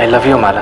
I love you माला।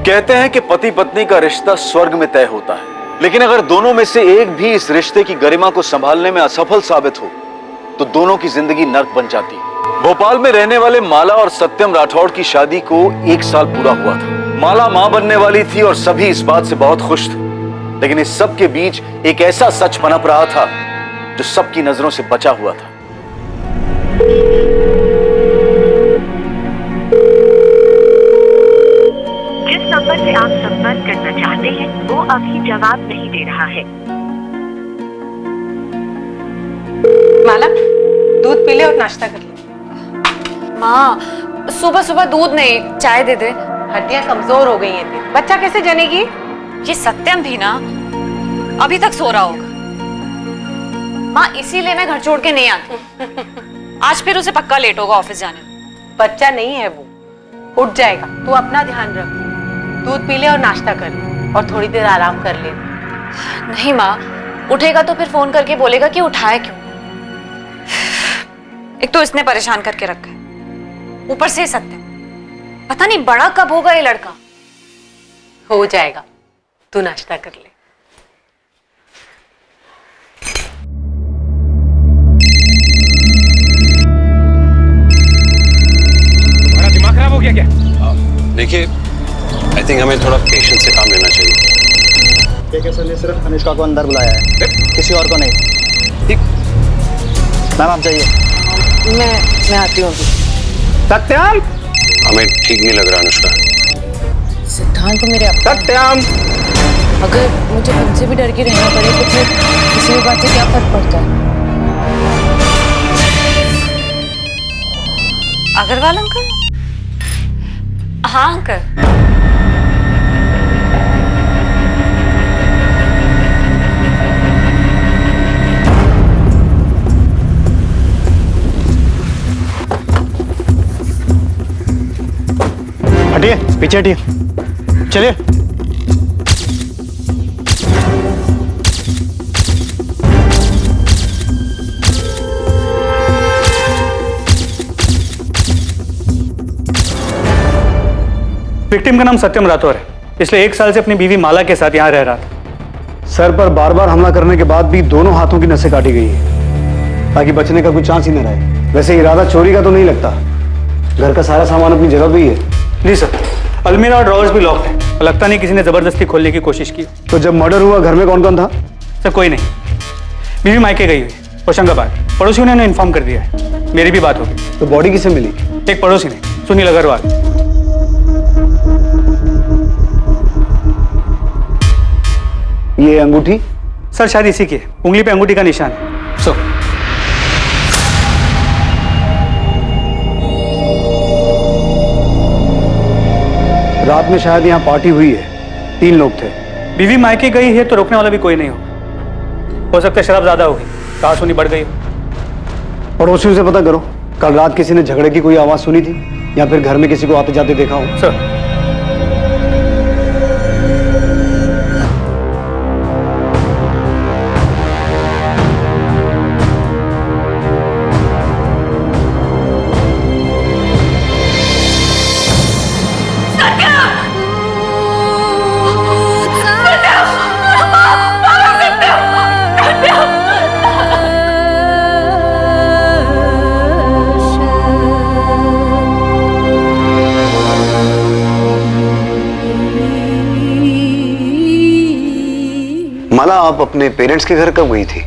कहते हैं कि पति पत्नी का रिश्ता स्वर्ग में तय होता है, लेकिन अगर दोनों में से एक भी इस रिश्ते की गरिमा को संभालने में असफल साबित हो तो दोनों की जिंदगी नर्क बन जाती है। भोपाल में रहने वाले माला और सत्यम राठौड़ की शादी को 1 साल पूरा हुआ था। माला मां बनने वाली थी और सभी इस बात से बहुत खुश थे, लेकिन इस सब के बीच एक ऐसा सच पनप रहा था जो सबकी नजरों से बचा हुआ था। नंबर से आप संपर्क करना चाहते हैं वो अभी जवाब नहीं दे रहा है। माला, दूध पी ले और नाश्ता कर ले। माँ, सुबह सुबह दूध नहीं, चाय दे दे। हड्डियां कमजोर हो गई हैं तेरी, बच्चा कैसे जनेगी? ये सत्यम भी ना अभी तक सो रहा होगा। माँ, इसीलिए मैं घर छोड़ के नहीं आती। आज फिर उसे पक्का लेट होगा ऑफिस जाने में। बच्चा नहीं है वो, उठ जाएगा। तू अपना ध्यान रख, दूध पी ले और नाश्ता कर ले और थोड़ी देर आराम कर ले। नहीं माँ, उठेगा तो फिर फोन करके बोलेगा कि उठाया क्यों। एक तो इसने परेशान करके रखा है, ऊपर से सत्यम। पता नहीं बड़ा कब होगा ये लड़का। हो जाएगा, तू नाश्ता कर ले। तुम्हारा दिमाग खराब हो गया क्या? देखिए, आई थिंक हमें थोड़ा पेशेंस से काम लेना चाहिए। के सर ने सिर्फ अनुष्का को अंदर बुलाया है, किसी और को नहीं। ठीक मैम, आप जाइए। मैं आती हूँ। सत्यम, हमें ठीक नहीं लग रहा अनुष्का। सिद्धांत तो मेरे अपना। सत्यम, अगर मुझे उनसे भी डर के रहना पड़े तो फिर किसी भी बात से क्या फर्क पड़ता है? अग्रवाल अंकल? हाँ अंकल। हटिए, पीछे हटिए, चलिए। विक्टिम का नाम सत्यम राठौर है, इसलिए 1 साल से अपनी बीवी माला के साथ यहाँ रह रहा था। सर पर बार बार हमला करने के बाद भी दोनों हाथों की नसें काटी गई है ताकि बचने का कोई चांस ही न रहे। वैसे इरादा चोरी का तो नहीं लगता, घर का सारा सामान अपनी जगह पे ही है। जी सर, अलमीरा और ड्रॉवर्स भी लॉक्ड है। लगता नहीं किसी ने जबरदस्ती खोलने की कोशिश की। तो जब मर्डर हुआ घर में कौन कौन था? सर कोई नहीं, बीवी मायके गई हुई होशंगाबाद। पड़ोसियों ने इन्फॉर्म कर दिया है, मेरी भी बात होगी। तो बॉडी किसे मिली? एक पड़ोसी ने, सुनील अग्रवाल। ये अंगूठी? सर शायद इसी की है, उंगली पे अंगूठी का निशान है। सो रात में शायद यहाँ पार्टी हुई है, 3 लोग थे। बीवी मायके गई है तो रोकने वाला भी कोई नहीं होगा। हो सकता है शराब ज्यादा होगी, कहा सुनी बढ़ गई हो। पड़ोसियों से पता करो, कल रात किसी ने झगड़े की कोई आवाज सुनी थी या फिर घर में किसी को आते जाते देखा हो? सर माला, आप अपने पेरेंट्स के घर कब गई थी?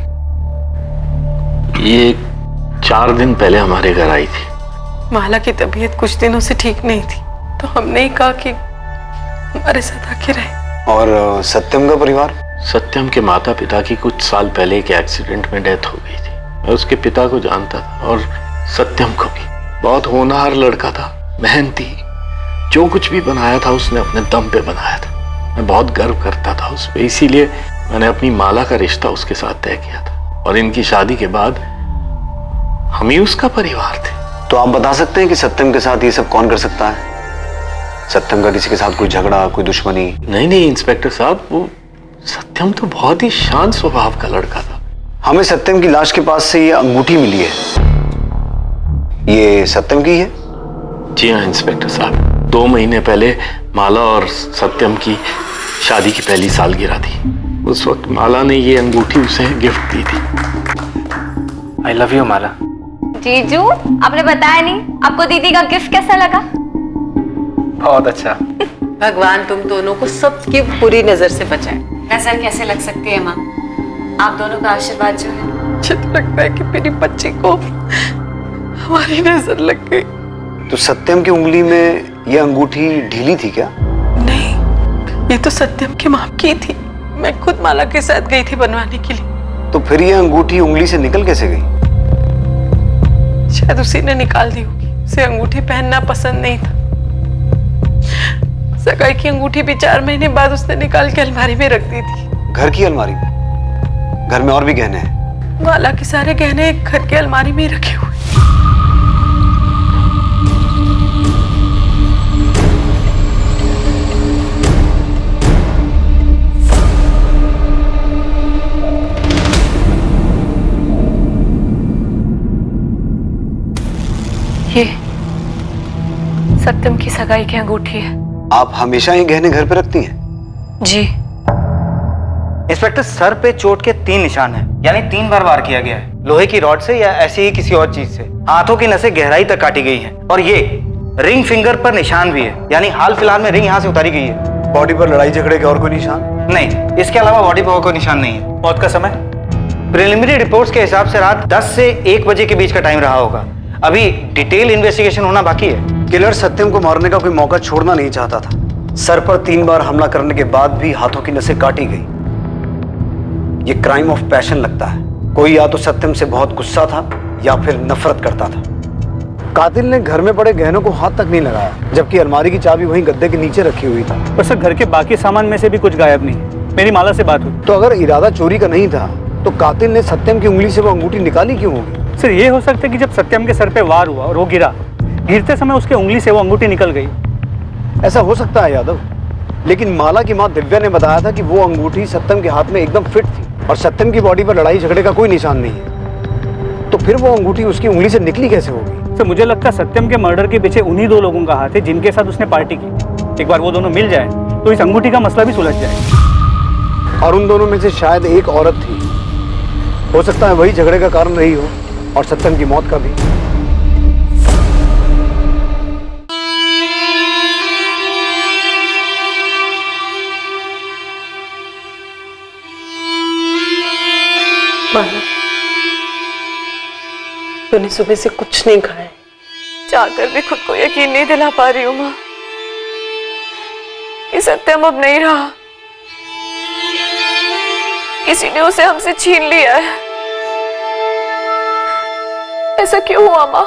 ये 4 दिन पहले हमारे घर आई थी। माला की तबीयत कुछ दिनों से ठीक नहीं थी, तो हमने ही कहा कि हमारे साथ आके रहे। और सत्यम का परिवार? सत्यम के माता पिता की कुछ साल पहले एक एक्सीडेंट में डेथ हो गई थी। मैं उसके पिता को जानता था और सत्यम को भी। बहुत होनहार लड़का था, मेहनती, जो कुछ भी बनाया था उसने अपने दम पे बनाया था। मैं बहुत गर्व करता था उस पर, इसीलिए मैंने अपनी माला का रिश्ता उसके साथ तय किया था। और इनकी शादी के बाद हम ही उसका परिवार थे। तो आप बता सकते हैं कि सत्यम के साथ ये सब कौन कर सकता है? सत्यम का किसी के साथ कोई झगड़ा, कोई दुश्मनी? नहीं इंस्पेक्टर साहब, वो सत्यम तो बहुत ही शांत स्वभाव का लड़का था। हमें सत्यम की लाश के पास से ये अंगूठी मिली है, ये सत्यम की है? जी हाँ इंस्पेक्टर साहब, 2 महीने पहले माला और सत्यम की शादी की पहली सालगिरह थी। उस वक्त माला ने ये अंगूठी उसे गिफ्ट दी थी। आई लव यू माला। जीजू, आपने बताया नहीं, आपको दीदी का गिफ्ट कैसा लगा? बहुत अच्छा। भगवान तुम दोनों को सबकी बुरी नजर से बचाए। नजर कैसे लग सकती है माँ? आप दोनों का आशीर्वाद जो है। मुझे तो लगता है कि मेरी बच्ची को हमारी नजर लग गई। तो सत्यम की उंगली में ये अंगूठी ढीली थी क्या? नहीं, ये तो सत्यम की मां की थी। मैं खुद माला के साथ गई थी बनवाने के लिए। तो फिर ये अंगूठी उंगली से निकल कैसे गई? शायद उसी ने निकाल दी होगी। उसे अंगूठी पहनना पसंद नहीं था। सगाई की अंगूठी भी 4 महीने बाद उसने निकाल के अलमारी में रख दी थी। घर की अलमारी में? घर में और भी गहने हैं? माला के सारे गहने घर के अलमारी में ही रखे हुए। ये सत्यम की सगाई की अंगूठी है। आप हमेशा ही गहने घर पे रखती हैं? जी। इंस्पेक्टर, सर पे चोट के 3 निशान हैं, यानी 3 बार वार किया गया है, लोहे की रॉड से या ऐसी ही किसी और चीज से। हाथों की नसें गहराई तक काटी गई हैं और ये रिंग फिंगर पर निशान भी है, यानी हाल फिलहाल में रिंग यहाँ से उतारी गई है। बॉडी पर लड़ाई झगड़े के और कोई निशान? नहीं, इसके अलावा बॉडी पर और कोई निशान नहीं है। मौत का समय प्रिलिमिनरी रिपोर्ट्स के हिसाब से रात 10 से 1 बजे के बीच का टाइम रहा होगा। अभी डिटेल इन्वेस्टिगेशन होना बाकी है। किलर सत्यम को मारने का कोई मौका छोड़ना नहीं चाहता था। सर पर 3 बार हमला करने के बाद भी हाथों की नसें काटी गई। ये क्राइम ऑफ पैशन लगता है। कोई या तो सत्यम से बहुत गुस्सा था या फिर नफरत करता था। कातिल ने घर में पड़े गहनों को हाथ तक नहीं लगाया, जबकि अलमारी की चाबी वहीं गद्दे के नीचे रखी हुई था। पर सर, घर के बाकी सामान में से भी कुछ गायब नहीं। मेरी माला से बात हुई। तो अगर इरादा चोरी का नहीं था तो कातिल ने सत्यम की उंगली से वो अंगूठी निकाली क्यों होगी? सर, ये हो सकता है कि जब सत्यम के सर पे वार हुआ और वो गिरा, गिरते समय उसके उंगली से वो अंगूठी निकल गई। ऐसा हो सकता है यादव, लेकिन माला की मां दिव्या ने बताया था कि वो अंगूठी सत्यम के हाथ में एकदम फिट थी और सत्यम की बॉडी पर लड़ाई झगड़े का कोई निशान नहीं है। तो फिर वो अंगूठी उसकी उंगली से निकली कैसे होगी? सर, मुझे लगता है सत्यम के मर्डर के पीछे उन्हीं 2 लोगों का हाथ है जिनके साथ उसने पार्टी की। एक बार वो दोनों मिल जाए तो इस अंगूठी का मसला भी सुलझ जाए। और उन दोनों में से शायद एक औरत थी। हो सकता है वही झगड़े का कारण रही हो और सत्यम की मौत का भी। माला, तूने सुबह से कुछ नहीं खाया, चाहकर भी खुद को यकीन नहीं दिला पा रही हूँ माँ। ये सत्यम अब नहीं रहा, किसी ने उसे हमसे छीन लिया है। ऐसा क्यों हुआ माँ?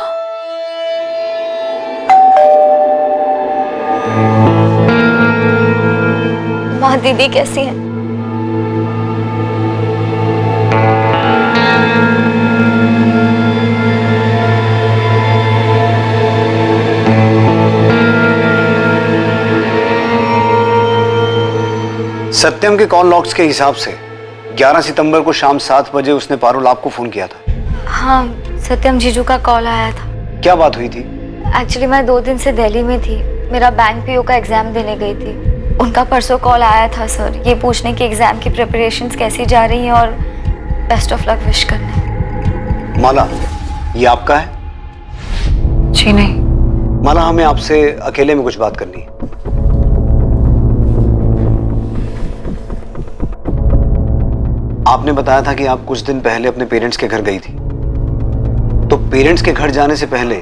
माँ, दीदी कैसी है? सत्यम के कॉल लॉग्स के हिसाब से 11 सितंबर को शाम 7 बजे उसने पारुल आपको फोन किया था। हाँ, सत्यम जीजू का कॉल आया था। क्या बात हुई थी? एक्चुअली मैं 2 दिन से दिल्ली में थी, मेरा बैंक पीओ का एग्जाम देने गई थी। उनका परसों कॉल आया था सर, ये पूछने की एग्जाम की प्रिपरेशंस कैसी जा रही हैं और बेस्ट ऑफ लक विश करने। माला, ये आपका है? जी नहीं। माला, हमें आपसे अकेले में कुछ बात करनी है। आपने बताया था कि आप कुछ दिन पहले अपने पेरेंट्स के घर गई थी, तो पेरेंट्स के घर जाने से पहले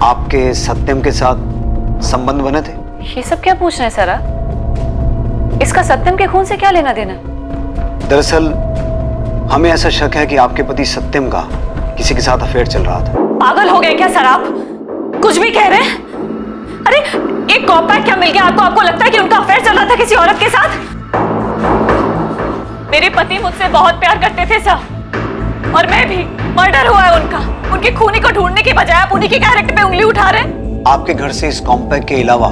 आपके सत्यम के साथ संबंध बने थे? ये सब क्या पूछ रहे हैं सर? इसका सत्यम के खून से क्या लेना देना? दरअसल हमें ऐसा शक है कि आपके पति सत्यम का किसी के साथ अफेयर चल रहा था। पागल हो गए क्या सर आप? कुछ भी कह रहे हैं? अरे एक कॉम्पैक्ट क्या मिल गया आपको? आपको लगता है कि उनका अफेयर चल रहा था किसी औरत के साथ? मेरे पति मुझसे बहुत प्यार करते थे सर, और मैं भी। मर्डर हुआ है उनका। उनके खूनी को ढूंढने की बजाय आप उन्हीं के कैरेक्टर पे उंगली उठा रहे हैं। आपके घर से इस कॉम्पैक्ट के अलावा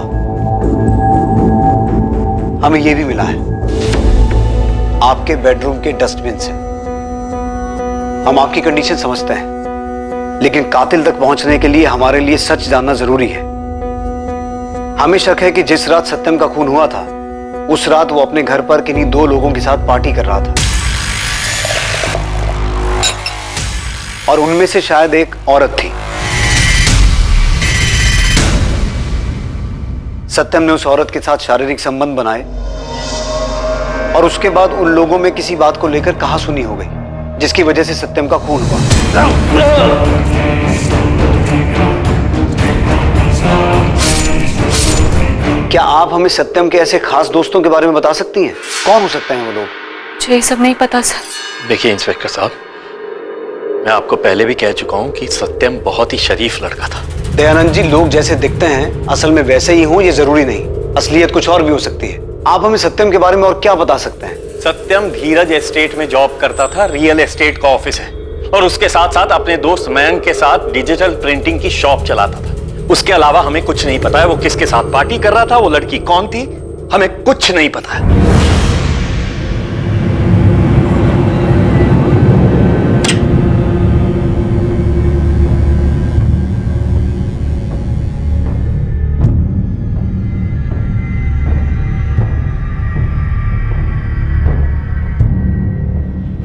हमें यह भी मिला है, आपके बेडरूम के डस्टबिन से। हम आपकी कंडीशन समझते हैं, लेकिन कातिल तक पहुंचने के लिए हमारे लिए सच जानना जरूरी है। हमें शक है कि जिस रात सत्यम का खून हुआ था, उस रात वो अपने घर पर किन्हीं 2 लोगों के साथ पार्टी कर रहा था, और उनमें से शायद एक औरत थी। सत्यम ने उस औरत के साथ शारीरिक संबंध बनाए, और उसके बाद उन लोगों में किसी बात को लेकर कहासुनी हो गई, जिसकी वजह से सत्यम का खून हुआ। क्या आप हमें सत्यम के ऐसे खास दोस्तों के बारे में बता सकती हैं? कौन हो सकते हैं वो लोग? मुझे ये सब नहीं पता सर। देखिए इंस्पेक्टर साहब, मैं आपको पहले भी कह चुका हूं कि सत्यम बहुत ही शरीफ लड़का था। दयानंद जी, लोग जैसे दिखते हैं असल में वैसे ही हों ये जरूरी नहीं, असलियत कुछ और भी हो सकती है। आप हमें सत्यम के बारे में और क्या बता सकते हैं? सत्यम धीरज एस्टेट में जॉब करता था, रियल एस्टेट का ऑफिस है, और उसके साथ साथ अपने दोस्त मयंक के साथ डिजिटल प्रिंटिंग की शॉप चलाता था। उसके अलावा हमें कुछ नहीं पता है वो किसके साथ पार्टी कर रहा था, वो लड़की कौन थी, हमें कुछ नहीं पता है।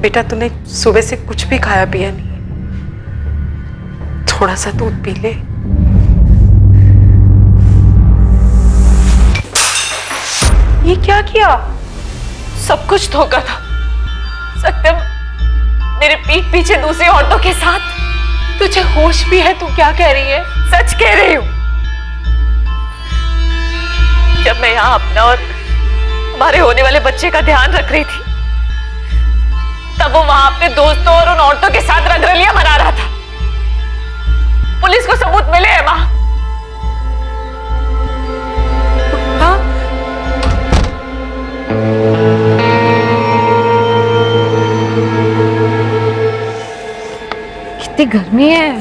बेटा तूने सुबह से कुछ भी खाया पिया नहीं, थोड़ा सा दूध पी ले। ये क्या किया? सब कुछ धोखा था। सत्यम मेरे पीठ पीछे दूसरी औरतों के साथ। तुझे होश भी है? तू क्या कह रही है? सच कह रही हूं। जब मैं यहाँ अपना और हमारे होने वाले बच्चे का ध्यान रख रही थी, तब वो वहां अपने दोस्तों और उन औरतों के साथ रंगरलियां मना रहा था। पुलिस को सबूत मिले हैं मां। हाँ? कितनी गर्मी है।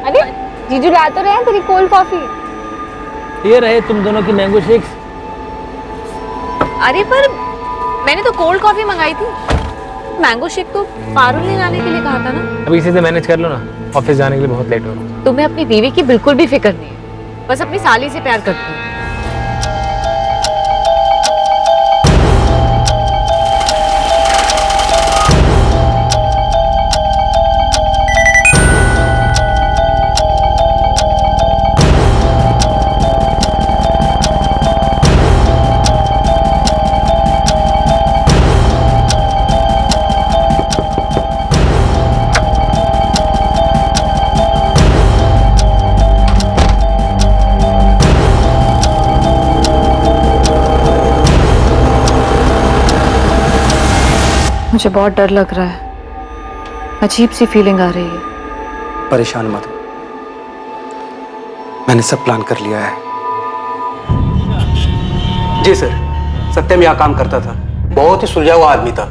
अरे जीजू ला तो रहे हैं तेरी कोल्ड कॉफी। ये रहे तुम दोनों की मैंगो शेक्स। अरे पर मैंने तो कोल्ड कॉफी मंगाई थी, मैंगो शेक तो पारुल ने लाने के लिए कहा था ना। अभी इसी से मैनेज कर लो ना, ऑफिस जाने के लिए बहुत लेट हो रहा है। तुम्हें अपनी बीवी की बिल्कुल भी फिक्र नहीं है, बस अपनी साली से प्यार करती हूँ। मुझे बहुत डर लग रहा है, अजीब सी फीलिंग आ रही है। परेशान मत हो, मैंने सब प्लान कर लिया है। जी सर, सत्यम यहाँ काम करता था, बहुत ही सुलझा हुआ आदमी था,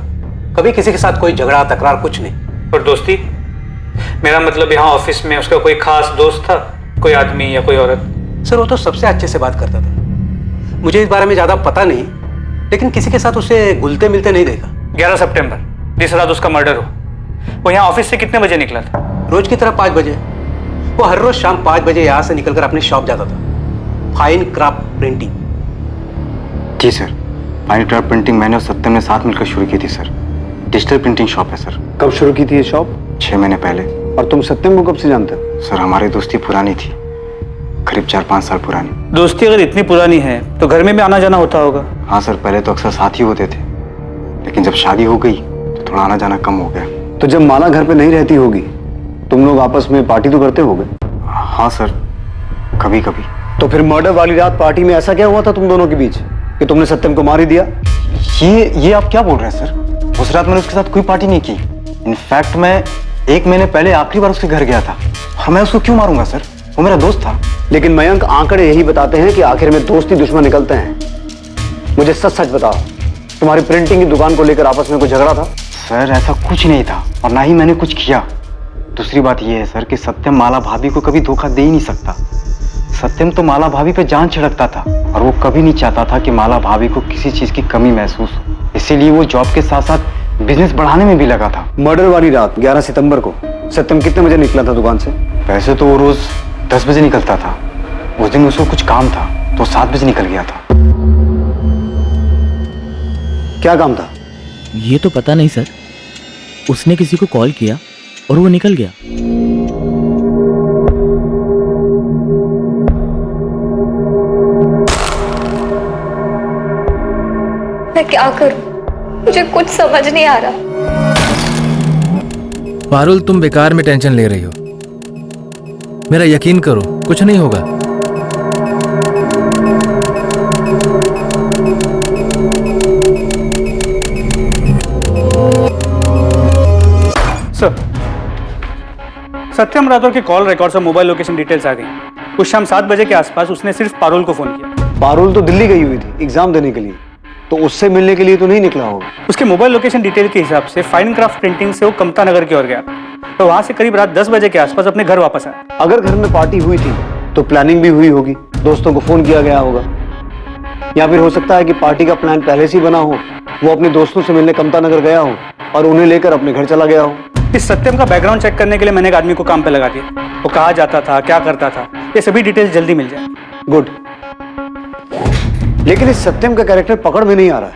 कभी किसी के साथ कोई झगड़ा तकरार कुछ नहीं। और दोस्ती? मेरा मतलब यहाँ ऑफिस में उसका कोई खास दोस्त था, कोई आदमी या कोई औरत? सर वो तो सबसे अच्छे से बात करता था, मुझे इस बारे में ज्यादा पता नहीं, लेकिन किसी के साथ उसे घुलते मिलते नहीं देखा। 11 सितंबर जिस रात उसका मर्डर हो, वो यहाँ ऑफिस से कितने बजे निकला था? रोज की तरह 5 बजे। वो हर रोज शाम 5 बजे यहाँ से निकलकर अपनी शॉप जाता था, फाइन क्राफ्ट प्रिंटिंग। जी सर, फाइन क्राफ्ट प्रिंटिंग मैंने और सत्यम ने साथ मिलकर शुरू की थी सर। डिजिटल प्रिंटिंग शॉप है सर। कब शुरू की थी ये शॉप? 6 महीने पहले। और तुम सत्यम को कब से जानते हो? सर हमारी दोस्ती पुरानी थी, करीब 4-5 साल पुरानी। दोस्ती अगर इतनी पुरानी है तो घर में भी आना जाना होता होगा? हाँ सर, पहले तो अक्सर साथ ही होते थे, लेकिन जब शादी हो गई तो थोड़ा आना जाना कम हो गया। तो जब माला घर पे नहीं रहती होगी, तुम लोग आपस में पार्टी तो करते होगे? हाँ सर, कभी कभी। तो फिर मर्डर वाली रात पार्टी में ऐसा क्या हुआ था तुम दोनों के बीच कि तुमने सत्यम को मार ही दिया? ये आप क्या बोल रहे हैं सर? उस रात मैंने उसके साथ कोई पार्टी नहीं की। इनफैक्ट मैं 1 महीने पहले आखिरी बार उसके घर गया था, और मैं उसको क्यों मारूंगा सर? वो मेरा दोस्त था। लेकिन मयंक, आंकड़े यही बताते हैं कि आखिर में दोस्त ही दुश्मन निकलते हैं। मुझे सच सच बताओ, तुम्हारी प्रिंटिंग की दुकान को लेकर आपस में कोई झगड़ा था? सर ऐसा कुछ नहीं था और ना ही मैंने कुछ किया। दूसरी बात यह है सर कि सत्यम माला भाभी को कभी धोखा दे ही नहीं सकता। सत्यम तो माला भाभी पे जान छिड़कता था और वो कभी नहीं चाहता था कि माला भाभी को किसी चीज की कमी महसूस हो। इसीलिए वो जॉब के साथ साथ बिजनेस बढ़ाने में भी लगा था। मर्डर वाली रात 11 सितंबर को सत्यम कितने बजे निकला था दुकान से? वैसे तो वो रोज 10 बजे निकलता था। उस दिन उसको कुछ काम था तो 7 बजे निकल गया था। क्या काम था? ये तो पता नहीं सर। उसने किसी को कॉल किया और वो निकल गया। मैं क्या करूं? मुझे कुछ समझ नहीं आ रहा। पारुल, तुम बेकार में टेंशन ले रही हो। मेरा यकीन करो, कुछ नहीं होगा। सर, सत्यम राठौर के कॉल रिकॉर्ड्स और मोबाइल लोकेशन डिटेल्स आ गई। कुछ शाम 7 बजे के आसपास उसने सिर्फ पारुल को फोन किया। पारुल तो दिल्ली गई हुई थी एग्जाम देने के लिए, तो उससे मिलने के लिए तो नहीं निकला होगा। उसके मोबाइल लोकेशन डिटेल के हिसाब से फाइन क्राफ्ट प्रिंटिंग से वो कमता नगर की ओर गया, तो वहां से करीब रात 10 बजे के आसपास अपने घर वापस आया। अगर घर में पार्टी हुई थी तो प्लानिंग भी हुई होगी, दोस्तों को फोन किया गया होगा। या फिर हो सकता है कि पार्टी का प्लान पहले से ही बना हो, वो अपने दोस्तों से मिलने कमता नगर गया हो और उन्हें लेकर अपने घर चला गया हो। इस सत्यम का बैकग्राउंड चेक करने के लिए मैंने एक आदमी को काम पे लगा दिया। वो कहाँ जाता था, क्या करता था, ये सभी डिटेल्स जल्दी मिल जाए। गुड। लेकिन इस सत्यम का कैरेक्टर पकड़ में नहीं आ रहा है।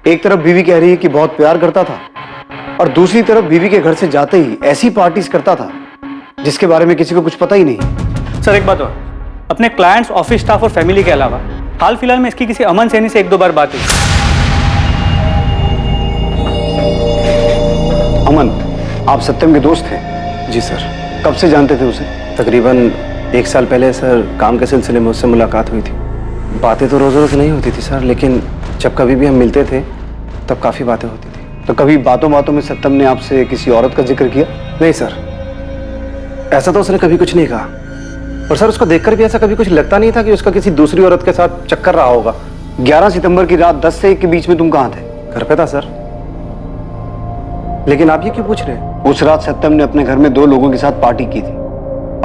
एक तरफ बीवी कह रही है कि बहुत प्यार करता था और दूसरी तरफ बीवी के घर से जाते ही ऐसी पार्टीज करता था जिसके बारे में किसी को कुछ पता ही नहीं। सर एक बात और, अपने क्लाइंट्स, ऑफिस स्टाफ और फैमिली के अलावा हाल फिलहाल में इसकी किसी अमन सैनी से 1-2 बार बात हुई। अमन, आप सत्यम के दोस्त थे? जी सर। कब से जानते थे उसे? तकरीबन 1 साल पहले सर काम के सिलसिले में उससे मुलाकात हुई थी। बातें तो रोज रोज नहीं होती थी सर, लेकिन जब कभी भी हम मिलते थे तब काफ़ी बातें होती थी। तो कभी बातों बातों में सत्यम ने आपसे किसी औरत का जिक्र किया? नहीं सर, ऐसा तो उसने कभी कुछ नहीं कहा। और सर उसको देखकर भी ऐसा कभी कुछ लगता नहीं था कि उसका किसी दूसरी औरत के साथ चक्कर रहा होगा। 11 सितंबर की रात 10 से 1 के बीच में तुम कहाँ थे? घर पे था सर। लेकिन आप ये क्यों पूछ रहे हैं? उस रात सत्यम ने अपने घर में 2 लोगों के साथ पार्टी की थी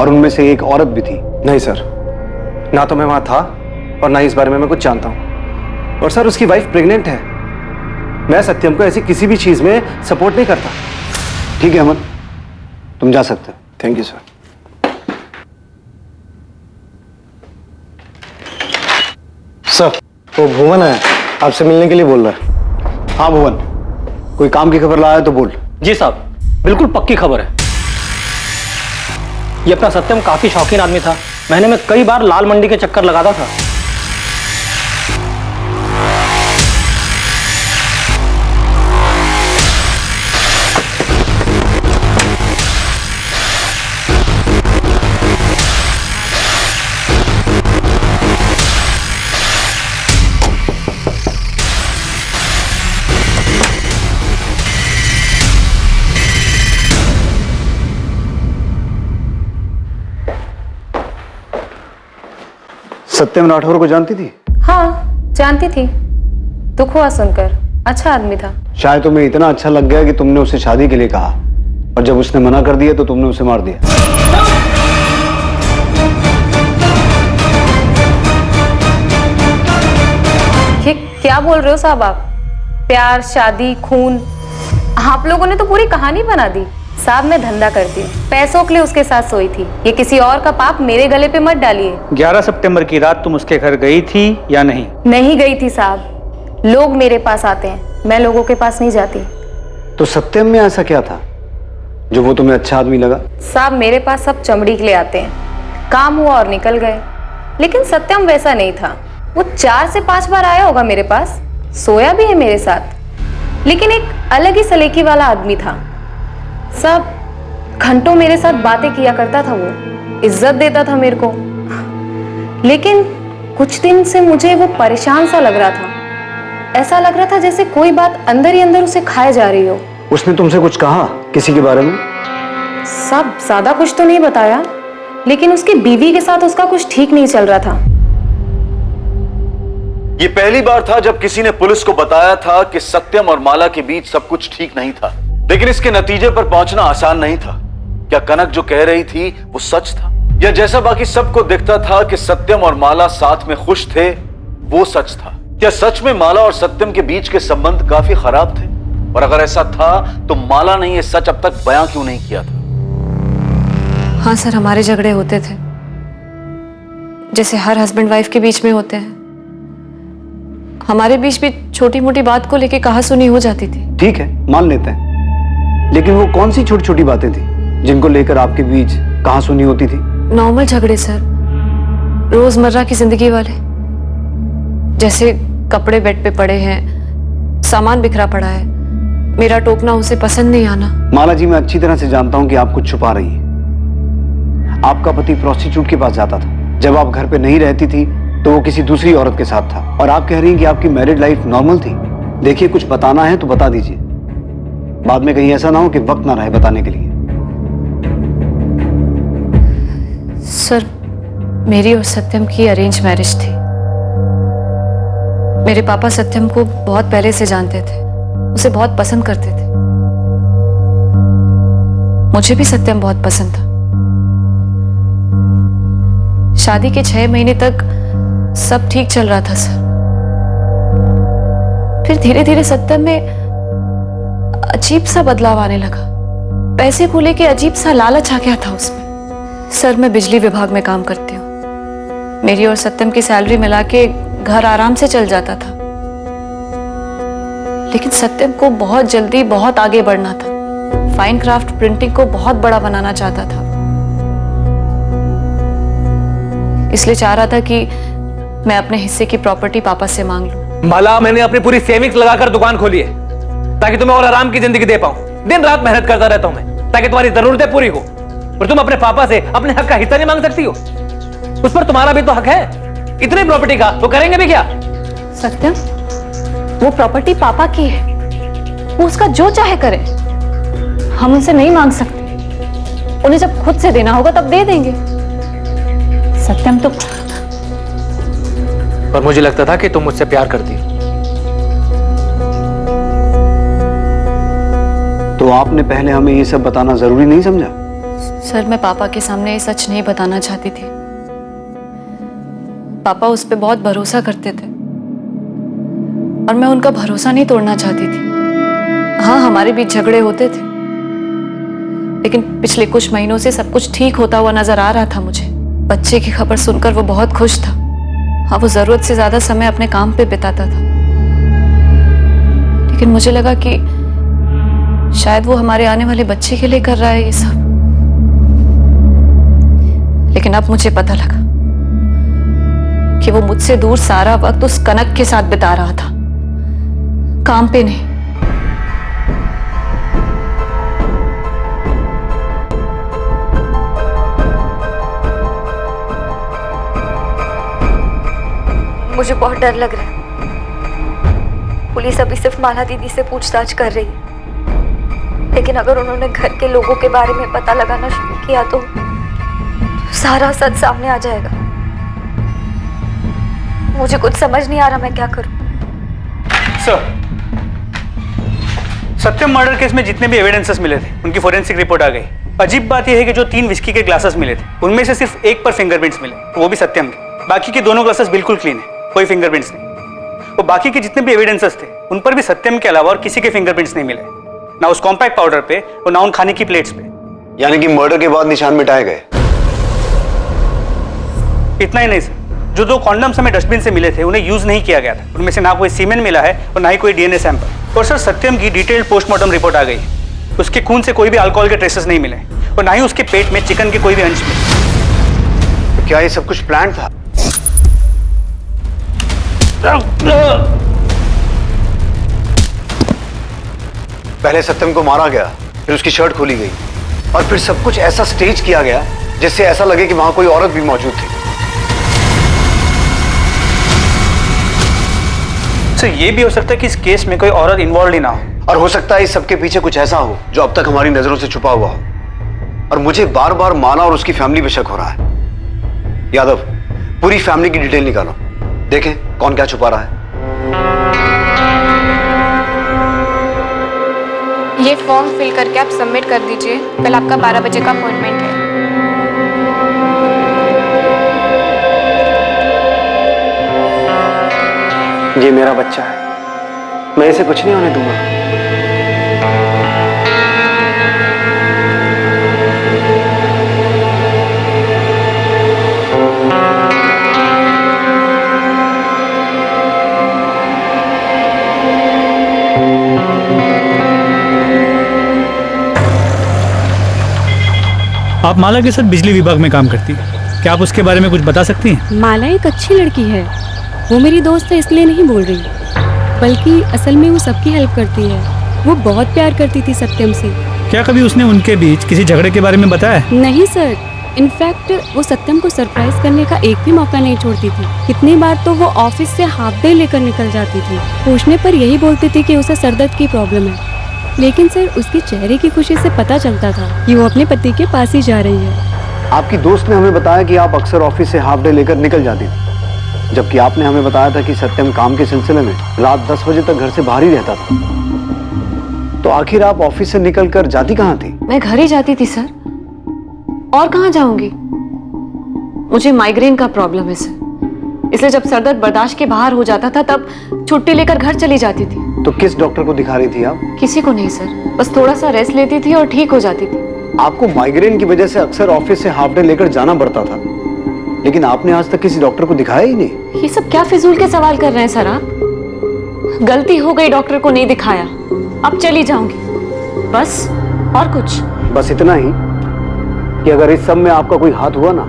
और उनमें से एक औरत भी थी। नहीं सर, ना तो मैं वहां था और ना इस बारे में मैं कुछ जानता हूं। और सर उसकी वाइफ प्रेग्नेंट है। मैं सत्यम को ऐसी किसी भी चीज में सपोर्ट नहीं करता। ठीक है अमन, तुम जा सकते हो। Thank you sir. सर, वो भुवन है, आपसे मिलने के लिए बोल रहा है। हाँ भुवन, कोई काम की खबर लाया है तो बोल। जी साहब, बिल्कुल पक्की खबर है। ये अपना सत्यम काफी शौकीन आदमी था। महीने में कई बार लाल मंडी के चक्कर लगाता था। सत्यम राठौर को जानती थी? हाँ, जानती थी। दुख हुआ सुनकर। अच्छा आदमी था। शायद तुम्हें इतना अच्छा लग गया कि तुमने उसे शादी के लिए कहा और जब उसने मना कर दिया तो तुमने उसे मार दिया। ये क्या बोल रहे हो साहब आप? प्यार, शादी, खून, आप लोगों ने तो पूरी कहानी बना दी। साहब मैं धंधा करती हूँ, पैसों के लिए उसके साथ सोई थी। ये किसी और का पाप मेरे गले पे मत डालिए। 11 सितंबर की रात तुम उसके घर गई थी या नहीं? नहीं गई थी साहब। लोग मेरे पास आते हैं, मैं लोगों के पास नहीं जाती। तो सत्यम में ऐसा क्या था जो वो तुम्हें अच्छा आदमी लगा? साहब मेरे पास सब चमड़ी के लिए आते हैं, काम हुआ और निकल गए। लेकिन सत्यम वैसा नहीं था। वो 4 से 5 बार आया होगा मेरे पास, सोया भी है मेरे साथ, लेकिन एक अलग ही सलीके वाला आदमी था। सब घंटों मेरे साथ बातें किया करता था, वो इज्जत देता था मेरे को। लेकिन कुछ दिन से मुझे वो परेशान सा लग रहा था। ऐसा लग रहा था जैसे कोई बात अंदर ही अंदर उसे खाए जा रही हो। उसने तुमसे कुछ कहा किसी के बारे में? सब ज्यादा कुछ तो नहीं बताया, लेकिन उसकी बीवी के साथ उसका कुछ ठीक नहीं चल रहा था। ये पहली बार था जब किसी ने पुलिस को बताया था कि सत्यम और माला के बीच सब कुछ ठीक नहीं था, लेकिन इसके नतीजे पर पहुंचना आसान नहीं था। क्या कनक जो कह रही थी वो सच था, या जैसा बाकी सबको दिखता था कि सत्यम और माला साथ में खुश थे वो सच था? क्या सच में माला और सत्यम के बीच के संबंध काफी खराब थे? और अगर ऐसा था तो माला ने यह सच अब तक बयां क्यों नहीं किया था? हाँ सर, हमारे झगड़े होते थे जैसे हर हस्बैंड वाइफ के बीच में होते हैं। हमारे बीच भी छोटी मोटी बात को लेके कहा सुनी हो जाती थी। ठीक है, मान लेते हैं, लेकिन वो कौन सी छोटी छोटी बातें थी जिनको लेकर आपके बीच कहा सुनी होती थी? नॉर्मल झगड़े सर, रोजमर्रा की जिंदगी वाले, जैसे कपड़े बेड पे पड़े हैं, सामान बिखरा पड़ा है, मेरा टोकना उसे पसंद नहीं आना। माला जी, मैं अच्छी तरह से जानता हूं कि आप कुछ छुपा रही हैं। आपका पति प्रोस्टिट्यूट के पास जाता था, जब आप घर पे नहीं रहती थी तो वो किसी दूसरी औरत के साथ था, और आप कह रही हैं कि आपकी मैरिड लाइफ नॉर्मल थी। देखिए, कुछ बताना है तो बता दीजिए, बाद में कहीं ऐसा ना हो कि वक्त ना रहे बताने के लिए। सर, मेरी और सत्यम की अरेंज मैरिज थी। मेरे पापा सत्यम को बहुत पहले से जानते थे, उसे बहुत पसंद करते थे। मुझे भी सत्यम बहुत पसंद था। शादी के 6 महीने तक सब ठीक चल रहा था सर। फिर धीरे धीरे सत्यम में अजीब सा बदलाव आने लगा। पैसे को लेके अजीब सा लालच आ गया था उसमें। सर, मैं बिजली विभाग में काम करती हूँ। मेरी और सत्यम की सैलरी मिला के घर आराम से चल जाता था, लेकिन सत्यम को बहुत जल्दी बहुत आगे बढ़ना था। फाइन क्राफ्ट प्रिंटिंग को बहुत बड़ा बनाना चाहता था, इसलिए चाह रहा था कि मैं अपने हिस्से की प्रॉपर्टी पापा से मांग लूं। माला, मैंने अपनी पूरी सेविंग्स लगाकर दुकान खोली है ताकि तुम्हें और आराम की जिंदगी दे पाऊं। दिन रात मेहनत करता रहता हूं मैं ताकि तुम्हारी जरूरतें पूरी हो, और तुम अपने पापा से अपने हक का हिस्सा नहीं मांग सकती हो? उस पर तुम्हारा भी तो हक है। इतनी प्रॉपर्टी का वो करेंगे भी क्या? सत्यम, वो प्रॉपर्टी पापा की है, वो उसका जो चाहे करे। हम उनसे नहीं मांग सकते। उन्हें जब खुद से देना होगा तब दे देंगे। सत्यम तो पर मुझे लगता था कि तुम मुझसे प्यार करती हो। तो आपने पहले हमें ये सब बताना जरूरी नहीं समझा? सर, मैं पापा के सामने ये सच नहीं बताना चाहती थी। पापा उस पर बहुत भरोसा करते थे और मैं उनका भरोसा नहीं तोड़ना चाहती थी। हाँ, हमारे बीच झगड़े होते थे, लेकिन पिछले कुछ महीनों से सब कुछ ठीक होता हुआ नजर आ रहा था मुझे। बच्चे की खबर सुनकर वो बहुत खुश था। हाँ, वो जरूरत से ज्यादा समय अपने काम पे बिताता था, लेकिन मुझे लगा कि शायद वो हमारे आने वाले बच्चे के लिए कर रहा है ये सब। लेकिन अब मुझे पता लगा कि वो मुझसे दूर सारा वक्त उस कनक के साथ बिता रहा था, काम पे नहीं। मुझे बहुत डर लग रहा है। पुलिस अभी सिर्फ माला दीदी से पूछताछ कर रही है, लेकिन अगर उन्होंने घर के लोगों के बारे में पता लगाना शुरू किया तो सारा सच सामने आ जाएगा। मुझे कुछ समझ नहीं आ रहा मैं क्या करूं। सर, सत्यम मर्डर केस में जितने भी एविडेंसेस मिले थे उनकी फोरेंसिक रिपोर्ट आ गई। अजीब बात यह है कि जो 3 विस्की के ग्लासेस मिले थे उनमें से सिर्फ एक पर फिंगरप्रिंट्स मिले, वो भी सत्यम के। बाकी के दोनों ग्लासेस बिल्कुल क्लीन है, कोई फिंगरप्रिंट्स नहीं। वो बाकी के जितने भी एविडेंसेस थे उन पर भी सत्यम के अलावा और किसी के फिंगरप्रिंट्स नहीं मिले, ना उस कॉम्पैक्ट पाउडर पे और ना उन खाने की प्लेट्स पे। यानी कि मर्डर के बाद निशान मिटाए गए? इतना ही नहीं सर, जो 2 कॉन्डम्स हमें डस्टबिन से मिले थे उन्हें यूज नहीं किया गया था। उनमें से ना कोई सीमेन मिला है और ना ही कोई डीएनए सैंपल। और सर, सत्यम की डिटेल्ड पोस्टमार्टम रिपोर्ट आ गई। उसके खून से कोई भी अल्कोहल के ट्रेसेस नहीं मिले और ना ही उसके पेट में चिकन के कोई भी अंश मिले। तो क्या ये सब कुछ प्लान था? पहले सत्यम को मारा गया, फिर उसकी शर्ट खोली गई, और फिर सब कुछ ऐसा स्टेज किया गया जिससे ऐसा लगे कि वहां कोई औरत भी मौजूद थी। सर, ये भी हो सकता है कि इस केस में कोई औरत इन्वॉल्व ही ना हो, और हो सकता है इस सबके पीछे कुछ ऐसा हो जो अब तक हमारी नजरों से छुपा हुआ हो। और मुझे बार बार माला और उसकी फैमिली पे शक हो रहा है। यादव, पूरी फैमिली की डिटेल निकालो, देखें कौन क्या छुपा रहा है। ये फॉर्म फिल करके आप सबमिट कर दीजिए, कल आपका 12 बजे का अपॉइंटमेंट है। ये मेरा बच्चा है, मैं इसे कुछ नहीं होने दूंगा। आप माला के साथ बिजली विभाग में काम करती हैं, क्या आप उसके बारे में कुछ बता सकती हैं? माला एक अच्छी लड़की है, वो मेरी दोस्त है इसलिए नहीं बोल रही, बल्कि असल में वो सबकी हेल्प करती है। वो बहुत प्यार करती थी सत्यम से। क्या कभी उसने उनके बीच किसी झगड़े के बारे में बताया? नहीं सर, इनफैक्ट वो सत्यम को सरप्राइज करने का एक भी मौका नहीं छोड़ती थी। कितनी बार तो वो ऑफिस से हाफ डे लेकर निकल जाती थी। पूछने पर यही बोलती थी कि उसे सरदर्द की प्रॉब्लम है, लेकिन सर उसके चेहरे की खुशी से पता चलता था कि वो अपने पति के पास ही जा रही है। आपकी दोस्त ने हमें बताया कि आप अक्सर ऑफिस से हाफ डे लेकर निकल जाती थी, जबकि आपने हमें बताया था कि सत्यम काम के सिलसिले में रात 10 बजे तक घर से बाहर ही रहता था। तो आखिर आप ऑफिस से निकलकर जाती कहाँ थी? मैं घर ही जाती थी सर, और कहाँ जाऊंगी? मुझे माइग्रेन का प्रॉब्लम है सर, इसलिए जब सरदर्द बर्दाश्त के बाहर हो जाता था तब छुट्टी लेकर घर चली जाती थी। तो किस डॉक्टर को दिखा रही थी आप? किसी को नहीं सर, बस थोड़ा सा रेस्ट लेती थी और ठीक हो जाती थी। आपको माइग्रेन की वजह से अक्सर ऑफिस से हाफ डे लेकर जाना पड़ता था, लेकिन आपने आज तक किसी डॉक्टर को दिखाया ही नहीं। ये सब क्या फिजूल के सवाल कर रहे हैं सर आप? गलती हो गई, डॉक्टर को नहीं दिखाया, अब चली जाऊंगी बस, और कुछ? बस इतना ही कि अगर इस सब में आपका कोई हाथ हुआ ना,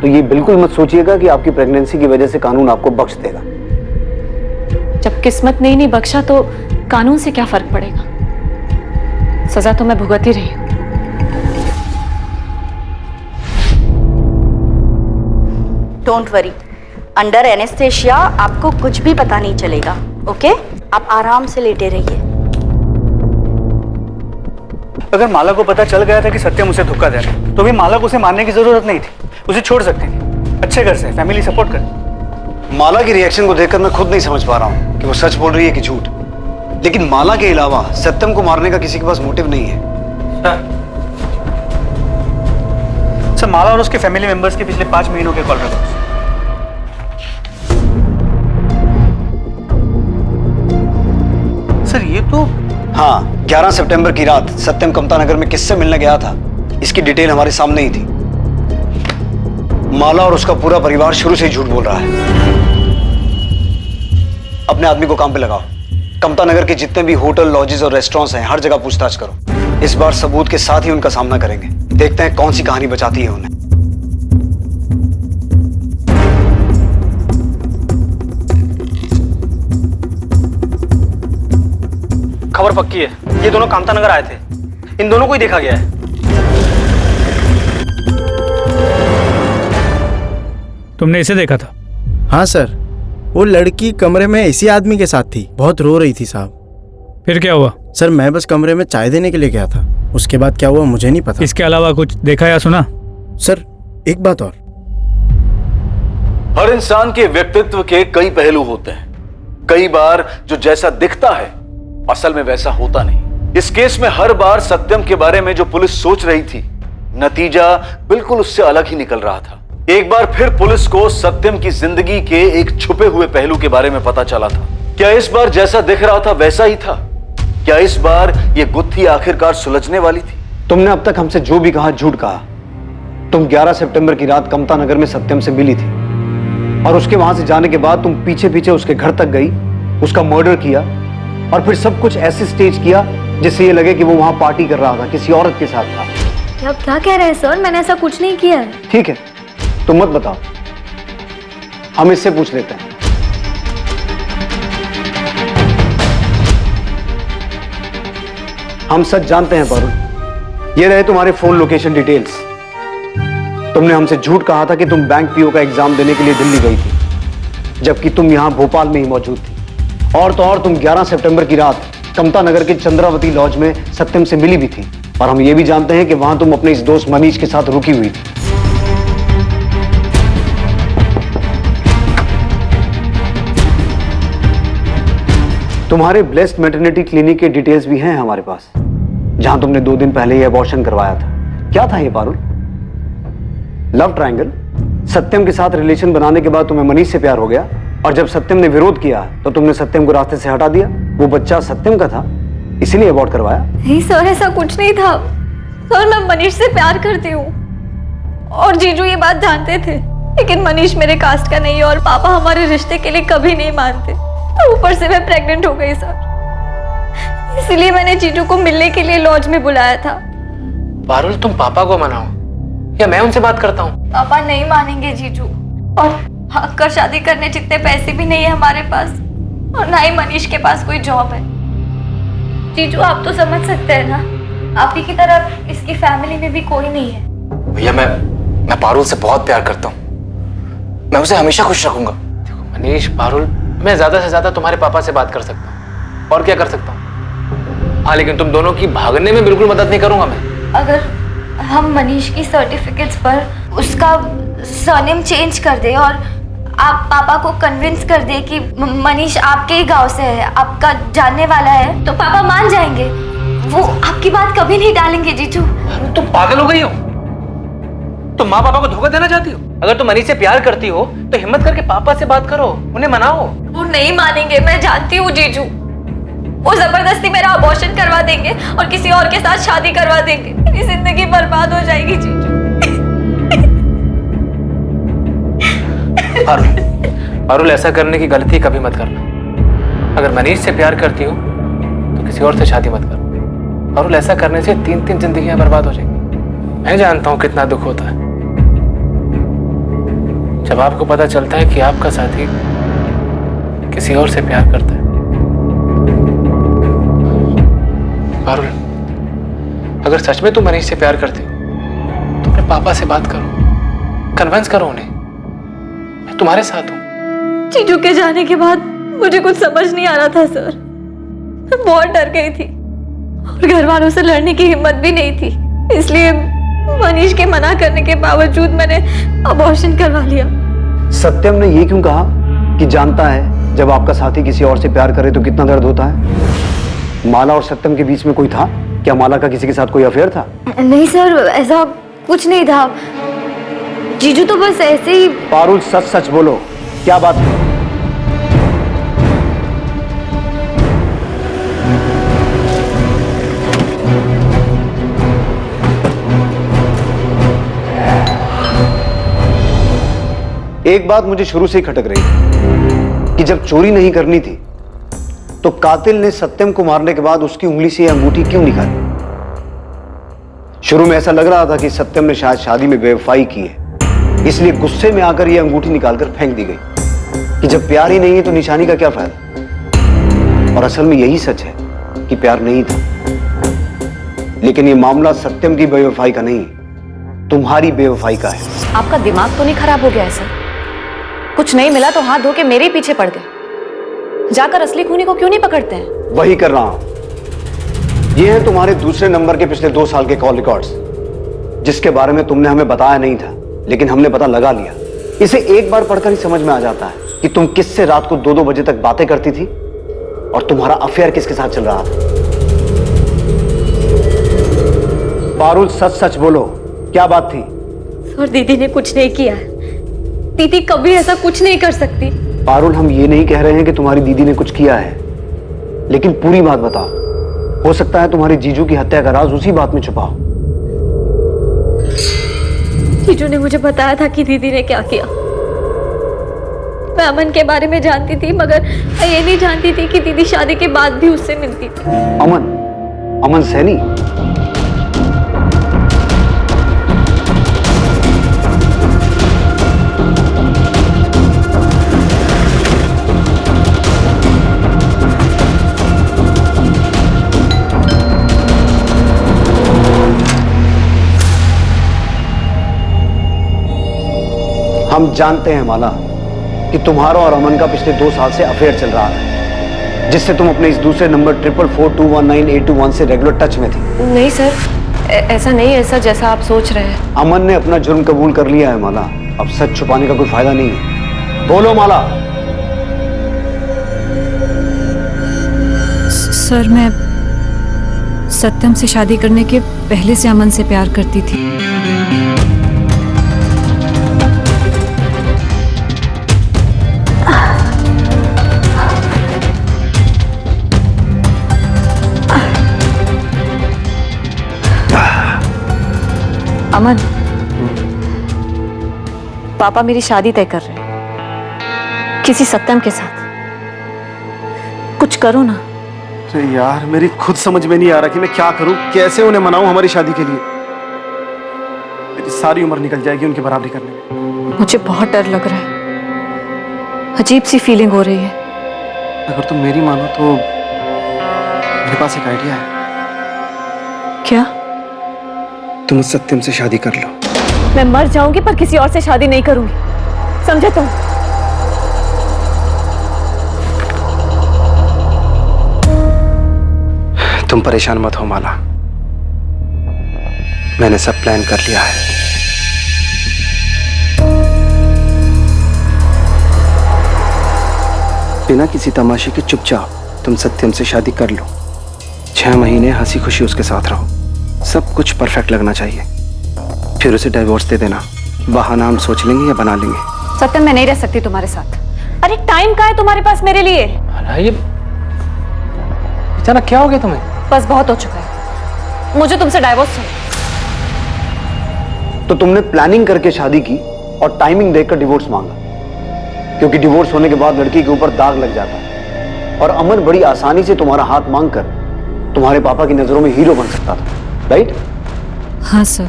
तो ये बिल्कुल मत सोचिएगा कि आपकी प्रेगनेंसी की वजह से कानून आपको बख्श देगा। जब किस्मत ने ही नहीं बख्शा तो कानून से क्या फर्क पड़ेगा? सजा तो मैं भुगत ही रही हूं। डोंट वरी, अंडर एनेस्थेशिया आपको कुछ भी पता नहीं चलेगा। ओके, आप आराम से लेटे रहिए। अगर माला को पता चल गया था कि सत्यम उसे धोखा दे रहा है, तो भी माला को उसे मारने की जरूरत नहीं थी, उसे छोड़ सकती थी। अच्छे घर से, फैमिली सपोर्ट कर। माला की रिएक्शन को देखकर मैं खुद नहीं समझ पा रहा हूँ कि वो सच बोल रही है कि झूठ। लेकिन माला के अलावा सत्यम को मारने का किसी के पास मोटिव नहीं है। सर, माला और उसके फैमिली मेंबर्स के पिछले 5 महीनों के कॉल रिकॉर्ड्स। सर ये तो हाँ, 11 सितंबर की रात सत्यम कमता नगर में किससे मिलने गया था, इसकी डिटेल हमारे सामने ही थी। माला और उसका पूरा परिवार शुरू से ही झूठ बोल रहा है। अपने आदमी को काम पे लगाओ, कमता नगर के जितने भी होटल, लॉजेस और रेस्टोरेंट्स हैं, हर जगह पूछताछ करो। इस बार सबूत के साथ ही उनका सामना करेंगे। देखते हैं कौन सी कहानी बचाती है उन्हें। खबर पक्की है, ये दोनों कामता नगर आए थे, इन दोनों को ही देखा गया है। तुमने इसे देखा था? हाँ सर, वो लड़की कमरे में इसी आदमी के साथ थी, बहुत रो रही थी साहब। फिर क्या हुआ? सर मैं बस कमरे में चाय देने के लिए गया था, उसके बाद क्या हुआ मुझे नहीं पता। इसके अलावा कुछ देखा या सुना? सर एक बात और, हर इंसान के व्यक्तित्व के कई पहलू होते हैं। कई बार जो जैसा दिखता है असल में वैसा होता नहीं। इस केस में हर बार सत्यम के बारे में जो पुलिस सोच रही थी, नतीजा बिल्कुल उससे अलग ही निकल रहा था। एक बार फिर पुलिस को सत्यम की जिंदगी के एक छुपे हुए पहलू के बारे में पता चला था। क्या इस बार जैसा दिख रहा था वैसा ही था? क्या इस बार ये गुत्थी आखिरकार सुलझने वाली थी? तुमने अब तक हमसे जो भी कहा झूठ कहा। तुम 11 सितंबर की रात कमता नगर में सत्यम से मिली थी, और उसके वहां से जाने के बाद तुम पीछे पीछे उसके घर तक गई, उसका मर्डर किया, और फिर सब कुछ ऐसे स्टेज किया जिससे ये लगे कि वो वहां पार्टी कर रहा था, किसी औरत के साथ था। आप क्या कह रहे हैं सर? मैंने ऐसा कुछ नहीं किया है। ठीक है, तुम मत बताओ, हम इससे पूछ लेते हैं। हम सच जानते हैं वरुण। ये रहे तुम्हारे फोन लोकेशन डिटेल्स। तुमने हमसे झूठ कहा था कि तुम बैंक पीओ का एग्जाम देने के लिए दिल्ली गई थी, जबकि तुम यहां भोपाल में ही मौजूद थी। और तो और तुम 11 सितंबर की रात कमता नगर के चंद्रावती लॉज में सत्यम से मिली भी थी, और हम ये भी जानते हैं कि वहां तुम अपने इस दोस्त मनीष के साथ रुकी हुई थी। तुम्हारे ब्लेस्ड मैटरनिटी क्लिनिक के डिटेल्स भी हैं हमारे पास, जहां तुमने 2 दिन पहले ये अबॉर्शन करवाया था। क्या था ये पारुल? Love triangle? सत्यम के साथ रिलेशन बनाने के बाद तुम्हें मनीष से प्यार हो गया, और जब सत्यम ने विरोध किया तो तुमने सत्यम को रास्ते से हटा दिया। वो बच्चा सत्यम का था, इसीलिए अबॉर्ट करवाया। नहीं सर, ऐसा कुछ नहीं था सर। मैं मनीष से प्यार करती हूँ और जीजू ये बात जानते थे, लेकिन मनीष मेरे कास्ट का नहीं है और पापा हमारे रिश्ते के लिए कभी नहीं मानते। तो ऊपर से मैं प्रेग्नेंट हो गई सर, इसलिए मैंने जीजू को मिलने के लिए लॉज में बुलाया था। पारुल, तुम पापा को मनाओ या मैं उनसे बात करता हूँ? पापा नहीं मानेंगे जीजू, और अक्कर शादी करने जितने पैसे भी नहीं है हमारे पास, और ना ही मनीष के पास कोई जॉब है। जीजू आप तो समझ सकते हैं ना, आप ही की तरह इसकी फैमिली में भी कोई नहीं है। भैया मैं पारुल से बहुत प्यार करता हूँ, मैं उसे हमेशा खुश रखूंगा। देखो मनीष, पारुल, मैं ज्यादा से ज्यादा तुम्हारे पापा से बात कर सकता हूँ, और क्या कर सकता हूँ। हाँ, लेकिन तुम दोनों की भागने में बिल्कुल मदद नहीं करूंगा मैं। अगर हम मनीष की सर्टिफिकेट्स पर उसका सरनेम चेंज कर दे और आप पापा को कन्विंस कर दे कि मनीष आपके ही गांव से है, आपका जानने वाला है, तो पापा मान जाएंगे। वो आपकी बात कभी नहीं टालेंगे जीजू। तुम पागल हो गई हो? तुम माँ पापा को धोखा देना चाहती हो? अगर तुम मनीष से प्यार करती हो तो हिम्मत करके पापा से बात करो, उन्हें मनाओ। वो नहीं मानेंगे, मैं जानती हूँ जीजू। वो जबरदस्ती मेरा अबॉर्शन करवा देंगे और किसी और के साथ शादी करवा देंगे। मेरी जिंदगी बर्बाद हो जाएगी जीजू। पारुल, ऐसा करने की गलती कभी मत करना। अगर मनीष से प्यार करती हो तो किसी और से शादी मत करो। पारुल, ऐसा करने से 3 जिंदगियां बर्बाद हो जाएंगी। मैं जानता हूं कितना दुख होता है जब आपको पता चलता है कि आपका साथी किसी और से प्यार करता है। पारुल, अगर सच में तुम मनीष से प्यार करते हो तो अपने पापा से बात करो, कन्विंस करो उन्हें। मैं तुम्हारे साथ हूं। जीजू के जाने के बाद मुझे कुछ समझ नहीं आ रहा था सर। मैं बहुत डर गई थी और घर वालों से लड़ने की हिम्मत भी नहीं थी, इसलिए मनीष के मना करने के बावजूद मैंने अबॉर्शन करवा लिया। सत्यम ने ये क्यों कहा कि जानता है जब आपका साथी किसी और से प्यार करे तो कितना दर्द होता है? माला और सत्यम के बीच में कोई था क्या? माला का किसी के साथ कोई अफेयर था? नहीं सर, ऐसा कुछ नहीं था। जीजू तो बस ऐसे ही। पारुल, सच सच बोलो, क्या बात है? एक बात मुझे शुरू से ही खटक रही है कि जब चोरी नहीं करनी थी तो कातिल ने सत्यम को मारने के बाद उसकी उंगली से यह अंगूठी क्यों निकाली? शुरू में ऐसा लग रहा था कि सत्यम ने शायद शादी में बेवफाई की है, इसलिए गुस्से में आकर यह अंगूठी निकालकर फेंक दी गई कि जब प्यार ही नहीं है तो निशानी का क्या फायदा। और असल में यही सच है कि प्यार नहीं था। लेकिन यह मामला सत्यम की बेवफाई का नहीं, तुम्हारी बेवफाई का है। आपका दिमाग तो नहीं खराब हो गया है सर? कुछ नहीं मिला तो हाथ धो के मेरे ही पीछे पड़ गए। जाकर असली खूनी को क्यों नहीं पकड़ते हैं? वही कर रहा हूं। ये है तुम्हारे दूसरे नंबर के पिछले 2 साल के कॉल रिकॉर्ड्स, जिसके बारे में तुमने हमें बताया नहीं था, लेकिन हमने पता लगा लिया। इसे एक बार पढ़कर ही समझ में आ जाता है कि तुम किससे रात को 2-2 बजे तक बातें करती थी और तुम्हारा अफेयर किसके साथ चल रहा था। पारुल, सच सच बोलो, क्या बात थी? सर, दीदी ने कुछ नहीं किया है। दीदी कभी ऐसा कुछ नहीं कर सकती। पारुल, हम ये नहीं कह रहे हैं कि तुम्हारी दीदी ने कुछ किया है, लेकिन पूरी बात बताओ। हो सकता है तुम्हारे जीजू की हत्या का राज उसी बात में छुपा हो। जीजू ने मुझे बताया था कि दीदी ने क्या किया। मैं अमन के बारे में जानती थी, मगर मैं ये नहीं जानती थी कि दीदी शादी के बाद भी उससे मिलती थी। अमन सैनी? हम जानते हैं माला कि तुम्हारा और अमन का पिछले 2 साल से अफेयर चल रहा था, जिससे तुम अपने इस दूसरे नंबर 44421982 से रेगुलर टच में थी। नहीं सर, ऐसा नहीं है सर जैसा आप सोच रहे हैं। अमन ने अपना जुर्म कबूल कर लिया है माला, अब सच छुपाने का कोई फायदा नहीं है। बोलो माला। सर मैं सत्यम से शादी करने के पहले से अमन से प्यार करती थी। अमन, पापा मेरी शादी तय कर रहे हैं किसी सत्यम के साथ। कुछ करो ना। अरे यार, मेरी खुद समझ में नहीं आ रहा कि मैं क्या करूं, कैसे उन्हें मनाऊं हमारी शादी के लिए। मेरी सारी उम्र निकल जाएगी उनकी बराबरी करने में। मुझे बहुत डर लग रहा है, अजीब सी फीलिंग हो रही है। अगर तुम मेरी मानो तो मेरे पास एक आइडिया है। क्या? तुम उस सत्यम से शादी कर लो। मैं मर जाऊंगी पर किसी और से शादी नहीं करूंगी, समझे तुम? तुम परेशान मत हो माला, मैंने सब प्लान कर लिया है। बिना किसी तमाशे के चुपचाप तुम सत्यम से शादी कर लो। 6 महीने हंसी खुशी उसके साथ रहो, सब कुछ परफेक्ट लगना चाहिए। फिर उसे डिवोर्स दे देना, बहाना हम सोच लेंगे या बना लेंगे। सत्यम, मैं नहीं रह सकती तुम्हारे साथ। अरे टाइम कहाँ है तुम्हारे पास मेरे लिए? ये अचानक क्या हो गया तुम्हें? बस बहुत हो चुका है, मुझे तुमसे डाइवोर्स चाहिए। तो तुमने प्लानिंग करके शादी की और टाइमिंग देखकर डिवोर्स मांगा, क्योंकि डिवोर्स होने के बाद लड़की के ऊपर दाग लग जाता है और अमन बड़ी आसानी से तुम्हारा हाथ मांगकर तुम्हारे पापा की नजरों में हीरो बन सकता था, राइट? हाँ सर,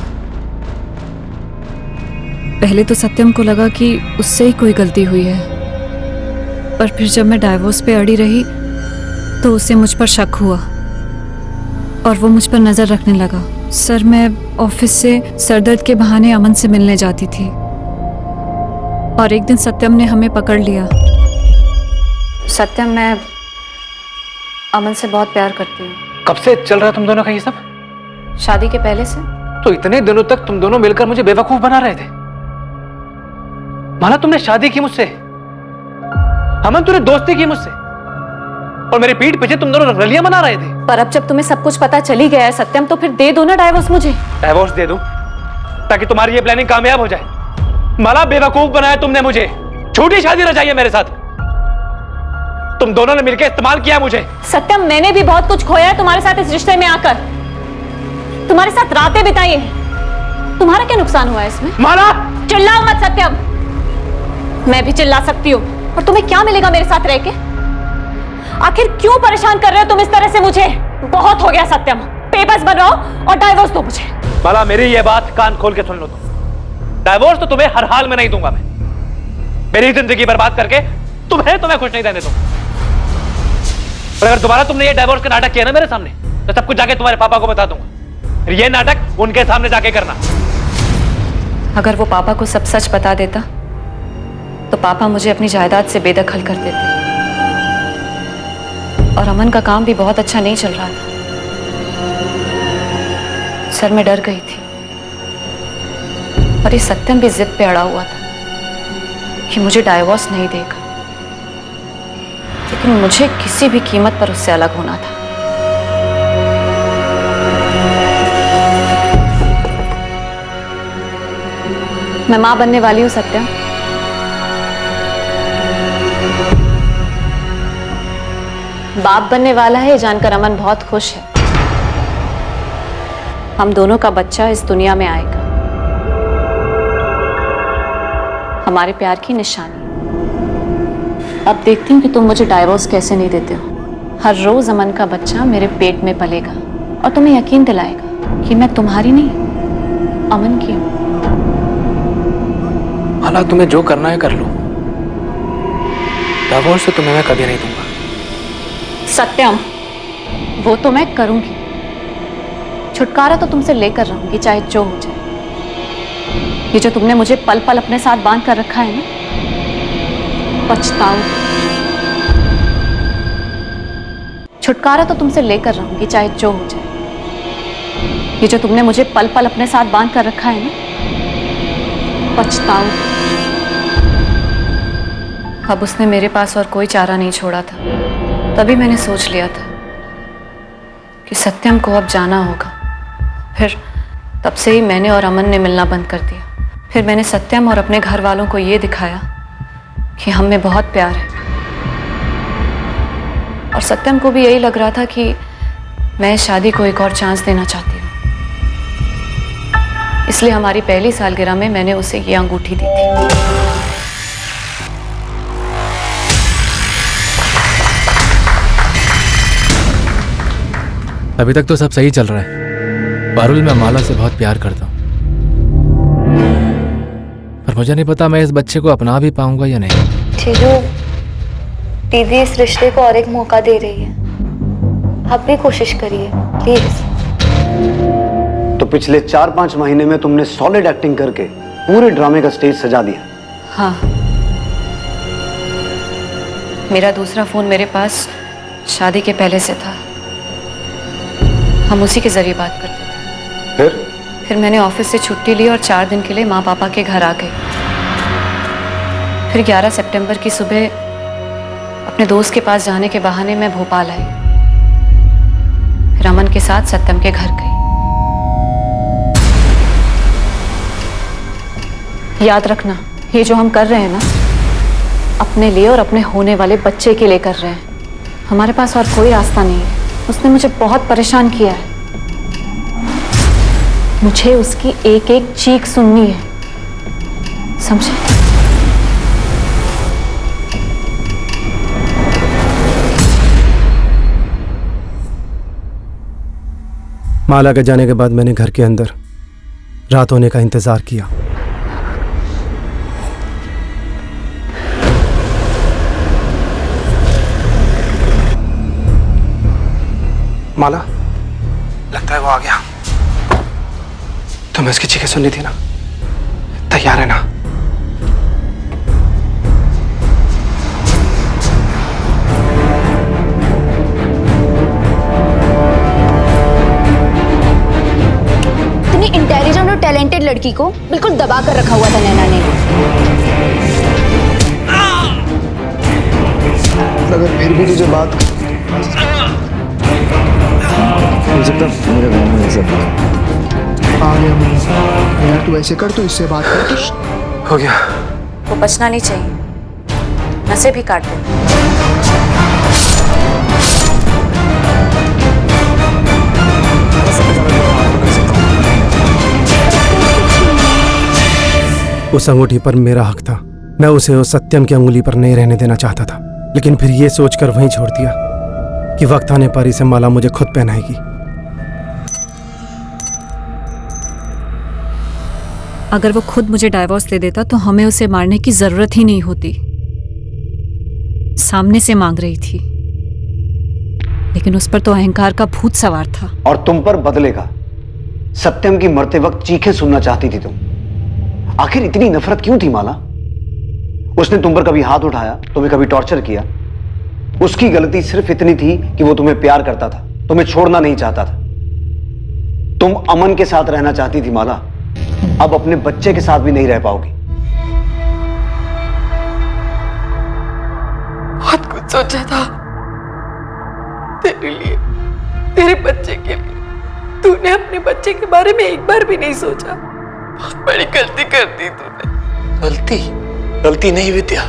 पहले तो सत्यम को लगा कि उससे ही कोई गलती हुई है, पर फिर जब मैं डाइवोर्स पे अड़ी रही तो उसे मुझ पर शक हुआ और वो मुझ पर नजर रखने लगा। सर, मैं ऑफिस से सरदर्द के बहाने अमन से मिलने जाती थी और एक दिन सत्यम ने हमें पकड़ लिया। सत्यम, मैं अमन से बहुत प्यार करती हूँ। कब से चल रहा है तुम दोनों का ये सब? शादी के पहले से। तो इतने दिनों तक तुम दोनों मिलकर मुझे बेवकूफ बना रहे थे। माला, तुमने शादी की मुझसे, अमन तूने दोस्ती की मुझसे, और मेरी पीठ पीछे तुम दोनों रंगरलियां मना रहे थे। पर अब जब तुम्हें सब कुछ पता चली गया है सत्यम, तो फिर दे दो ना डाइवोर्स मुझे। डाइवोर्स दे दूं ताकि तुम्हारी ये प्लानिंग कामयाब हो जाए? माला, बेवकूफ बनाया तुमने मुझे, छोटी शादी रचाई है मेरे साथ। तुम दोनों ने मिलकर इस्तेमाल किया मुझे। सत्यम, मैंने भी बहुत कुछ खोया है तुम्हारे साथ इस रिश्ते में आकर, तुम्हारे साथ रातें बिताई है। तुम्हारा क्या नुकसान हुआ है इसमें? माला, चिल्लाओ मत सत्यम। मैं भी चिल्ला सकती हूँ, और तुम्हें क्या मिलेगा मेरे साथ रह के? आखिर क्यों परेशान कर रहे हो तुम इस तरह से मुझे? बहुत हो गया सत्यम, पेपर्स बनवाओ और डाइवोर्स दो मुझे। माला, मेरी ये बात कान खोल के सुन लो तुम। डाइवोर्स तो तुम्हें हर हाल में नहीं दूंगा मैं। मेरी जिंदगी बर्बाद करके तुम्हें खुश नहीं रहने दूंगा। और अगर दोबारा तुमने ये डाइवोर्स का नाटक किया ना मेरे सामने, तो सब कुछ जाके तुम्हारे पापा को बता दूंगा। फिर ये नाटक उनके सामने जाके करना। अगर वो पापा को सब सच बता देता तो पापा मुझे अपनी जायदाद से बेदखल कर देते, और अमन का काम भी बहुत अच्छा नहीं चल रहा था। सर, मैं डर गई थी, और ये सत्यम भी जिद पे अड़ा हुआ था कि मुझे डाइवोर्स नहीं देगा, लेकिन मुझे किसी भी कीमत पर उससे अलग होना था। मैं मां बनने वाली हूं सत्यम। बाप बनने वाला है जानकर अमन बहुत खुश है। हम दोनों का बच्चा इस दुनिया में आएगा, हमारे प्यार की निशानी। अब देखती हूँ कि तुम मुझे डाइवोर्स कैसे नहीं देते हो। हर रोज अमन का बच्चा मेरे पेट में पलेगा और तुम्हें यकीन दिलाएगा कि मैं तुम्हारी नहीं, अमन की हूँ। माला, तुम्हें जो करना है कर लो, डाइवोर्स तो तुम्हें मैं कभी नहीं दूंगा। सत्यम, वो तो मैं करूंगी। छुटकारा तो तुमसे लेकर रहूंगी, चाहे जो हो जाए। ये जो तुमने मुझे पल पल अपने साथ बांध कर रखा है ना, पछताओ। छुटकारा तो तुमसे लेकर रहूंगी, चाहे जो हो जाए। ये जो तुमने मुझे पल पल अपने साथ बांध कर रखा है ना, पछताओ। अब उसने मेरे पास और कोई चारा नहीं छोड़ा था। तभी मैंने सोच लिया था कि सत्यम को अब जाना होगा। फिर तब से ही मैंने और अमन ने मिलना बंद कर दिया। फिर मैंने सत्यम और अपने घर वालों को ये दिखाया कि हम में बहुत प्यार है। और सत्यम को भी यही लग रहा था कि मैं शादी को एक और चांस देना चाहती हूँ। इसलिए हमारी पहली सालगिरह में मैंने उसे ये अंगूठी दी थी। अभी तक तो सब सही चल रहा है। पारुल, मैं माला से बहुत प्यार करता हूँ, पर मुझे नहीं पता मैं इस बच्चे को अपना भी पाऊंगा या नहीं। जीजू, दीदी इस रिश्ते को और एक मौका दे रही है। आप भी कोशिश करिए प्लीज। तो पिछले 4-5 महीने में तुमने सॉलिड एक्टिंग करके पूरे ड्रामे का स्टेज सजा दिया। हाँ, मेरा दूसरा फोन मेरे पास शादी के पहले से था। हम उसी के जरिए बात करते थे। फिर मैंने ऑफिस से छुट्टी ली और 4 दिन के लिए माँ पापा के घर आ गई। फिर 11 सितंबर की सुबह अपने दोस्त के पास जाने के बहाने मैं भोपाल आई। फिर अमन के साथ सत्यम के घर गई। याद रखना, ये जो हम कर रहे हैं ना, अपने लिए और अपने होने वाले बच्चे के लिए कर रहे हैं। हमारे पास और कोई रास्ता नहीं है। उसने मुझे बहुत परेशान किया है। मुझे उसकी एक एक चीख सुननी है, समझे? माला के जाने के बाद मैंने घर के अंदर रात होने का इंतजार किया। माला, लगता है वो आ गया। तुम्हें उसकी चीखें सुननी थी ना? तैयार है ना? इतनी इंटेलिजेंट और टैलेंटेड लड़की को बिल्कुल दबा कर रखा हुआ था नैना ने। अगर फिर भी तुझे बात मेरे घर में सब आ गया यार, तू ऐसे कर, तो इससे बात कर। तो हो गया। वो बचना नहीं चाहिए, नसें भी काट दे। उस अंगूठी पर मेरा हक था। मैं उसे उस सत्यम की अंगुली पर नहीं रहने देना चाहता था, लेकिन फिर ये सोचकर वहीं छोड़ दिया कि वक्त आने पर इसे माला मुझे खुद पहनाएगी। अगर वो खुद मुझे डाइवोर्स दे देता तो हमें उसे मारने की जरूरत ही नहीं होती। सामने से मांग रही थी, लेकिन उस पर तो अहंकार का भूत सवार था। और तुम पर बदले का। सत्यम की मरते वक्त चीखें सुनना चाहती थी तुम। आखिर इतनी नफरत क्यों थी माला? उसने तुम पर कभी हाथ उठाया, तुम्हें कभी टॉर्चर किया? उसकी गलती सिर्फ इतनी थी कि वो तुम्हें प्यार करता था, तुम्हें छोड़ना नहीं चाहता था। तुम अमन के साथ रहना चाहती थी माला, अब अपने बच्चे के साथ भी नहीं रह पाओगी। बहुत कुछ सोचा था तेरे लिए, तेरे बच्चे के लिए। तूने अपने बच्चे के बारे में एक बार भी नहीं सोचा। बहुत बड़ी गलती कर दी तूने। गलती नहीं विद्या,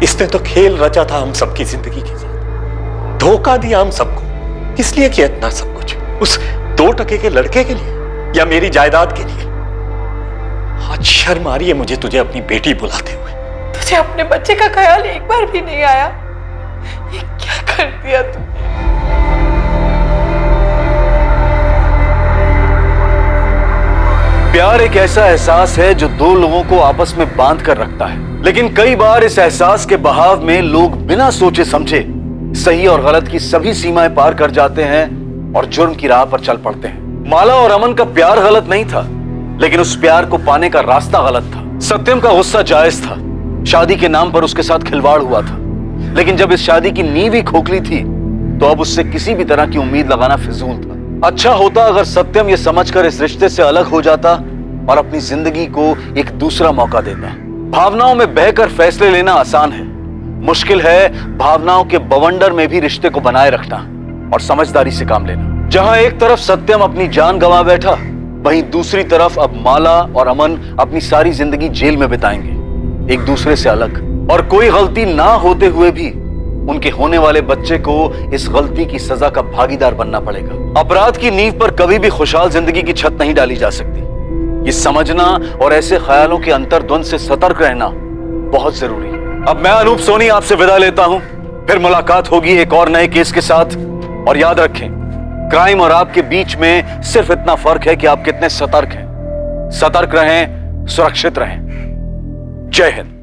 इसने तो खेल रचा था हम सबकी जिंदगी के साथ, धोखा दिया हम सबको। किस लिए किया इतना सब कुछ? उस 2 टके के लड़के के लिए या मेरी जायदाद के लिए? आज शर्म आ रही है मुझे तुझे अपनी बेटी बुलाते हुए। तुझे अपने बच्चे का ख्याल एक बार भी नहीं आया? ये क्या कर दिया तूने? प्यार एक ऐसा एहसास है जो 2 लोगों को आपस में बांध कर रखता है, लेकिन कई बार इस एहसास के बहाव में लोग बिना सोचे समझे सही और गलत की सभी सीमाएं पार कर जाते हैं और जुर्म की राह पर चल पड़ते हैं। माला और अमन का प्यार गलत नहीं था, लेकिन उस प्यार को पाने का रास्ता गलत था। सत्यम का गुस्सा जायज था, शादी के नाम पर उसके साथ खिलवाड़ हुआ था, लेकिन जब इस शादी की नींव ही खोखली थी तो अब उससे किसी भी तरह की उम्मीद लगाना फिजूल था। अच्छा होता अगर सत्यम ये समझकर इस रिश्ते से अलग हो जाता और अपनी जिंदगी को एक दूसरा मौका देता। भावनाओं में बहकर फैसले लेना आसान है, मुश्किल है भावनाओं के बवंडर में भी रिश्ते को बनाए रखना और समझदारी से काम लेना। जहां एक तरफ सत्यम अपनी जान गंवा बैठा, वहीं दूसरी तरफ अब माला और अमन अपनी सारी जिंदगी जेल में बिताएंगे, एक दूसरे से अलग। और कोई गलती ना होते हुए भी उनके होने वाले बच्चे को इस गलती की सजा का भागीदार बनना पड़ेगा। अपराध की नींव पर कभी भी खुशहाल जिंदगी की छत नहीं डाली जा सकती। ये समझना और ऐसे ख्यालों के अंतर्द्वंद से सतर्क रहना बहुत जरूरी है। अब मैं अनूप सोनी आपसे विदा लेता हूं, फिर मुलाकात होगी एक और नए केस के साथ। और याद रखें, क्राइम और आपके बीच में सिर्फ इतना फर्क है कि आप कितने सतर्क हैं। सतर्क रहें, सुरक्षित रहें। जय हिंद।